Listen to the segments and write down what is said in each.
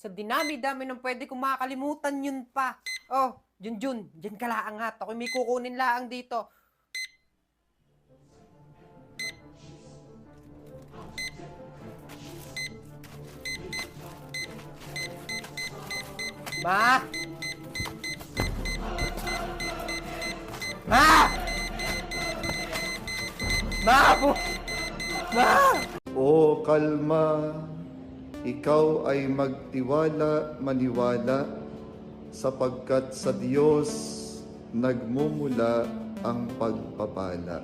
Sa dinami-dami ng pwede kong makakalimutan yun pa. Oh, Junjun, dyan ka laang hat. Ako may kukunin laang dito. Ma! Ma! Ma! Ma! O kalma, ikaw ay magtiwala, maniwala, sapagkat sa Diyos nagmumula ang pagpapala.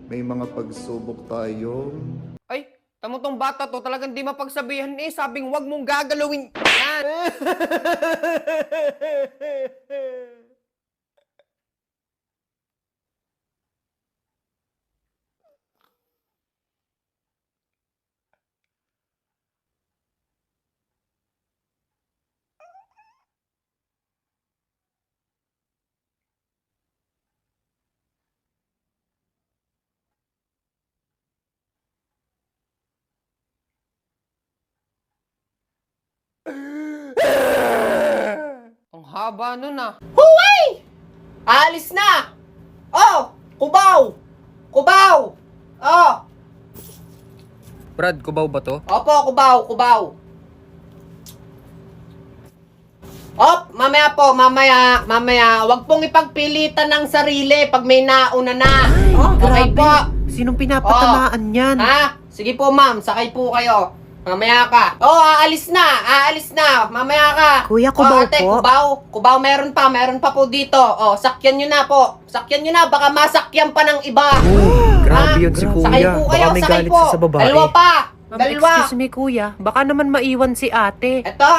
May mga pagsubok tayong Ay, tamo tong bata to talagang di mapagsabihan eh. Sabing wag mong gagalawin yan. Ang haba nun ah. Huway! Alis na! Oh! Kubaw! Kubaw! Oh! Brad, kubaw ba to? Opo, kubaw, kubaw. Op, mamaya po, mamaya. Huwag pong ipagpilitan ng sarili pag may nauna na. Okay po. Sinong pinapatamaan yan? Ha? Sige po, ma'am, sakay po kayo. Mamaya ka. Oh, aalis na. Mamaya ka. Kuya, kubaw ate, po. Kubaw, meron pa po dito. Oh, sakyan nyo na po. Baka masakyan pa ng iba. Grabe yun si Sakay kuya. po kayo, Baka may sakay galit po. siya sa babae. Dalawa pa. Dalawa. Excuse me kuya, baka naman maiwan si ate. Eto,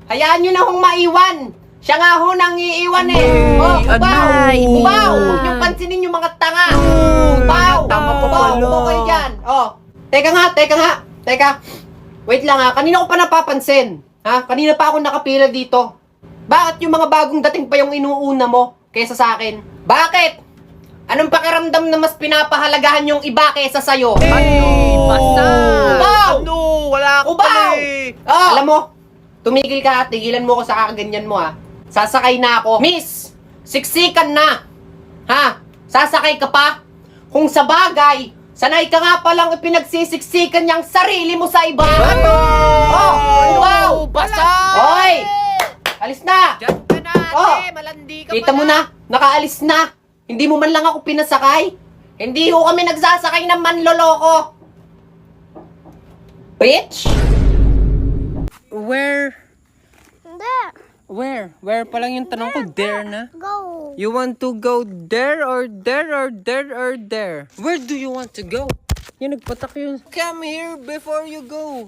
hayaan nyo na hong maiwan. Siya nga ho nang iiwan eh. Oh, kubaw. Anay, Kubaw. Mia. Huwag niyong pansinin yung mga tanga. Kubaw. tama pa Kubaw. pala. Kubaw kayo dyan. Oh. Teka. Wait lang ha. Kanina ko pa napapansin. Ha? Kanina pa ako nakapila dito. Bakit yung mga bagong dating pa yung inuuna mo kaysa sa akin? Bakit? Anong pakiramdam na mas pinapahalagahan yung iba kaysa sa'yo? Basta! Kubaw! Wala Kubaw! Oh. Alam mo, tumigil ka, tigilan mo ko sa kakaganyan mo ha. Sasakay na ako. Miss, siksikan na. Ha? Sasakay ka pa? Kung sa bagay, sanay ka nga palang ipinagsisiksikan niyang sarili mo sa iba. Oh, wow! Basta! Hoy! Alis na! Diyan ka na ate, malandi ka Kita mo na, nakaalis na. Hindi mo man lang ako pinasakay. Hindi ho kami nagsasakay ng manloloko. Bitch! Where? Hindi. Where pa lang yung tanong ko? There na? Go. You want to go there or there or there or there? Where do you want to go? Yung nagpatak yun. Come here before you go.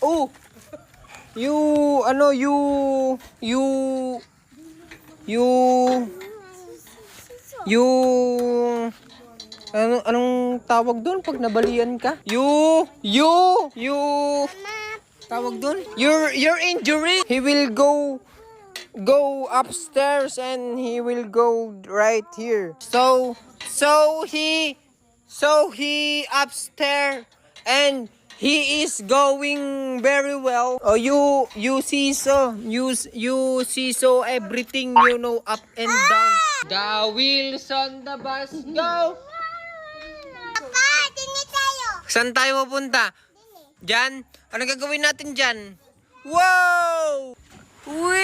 Oh! Anong tawag doon pag nabalian ka? Tawag doon? Your injury. He will go upstairs and he will go right here. So he upstairs and he is going very well. Oh, you see so everything up and down. The wheels on the bus go. Papa, dini tayo. Saan tayo pupunta? Diyan? Ano gagawin natin diyan? Wow! Whee!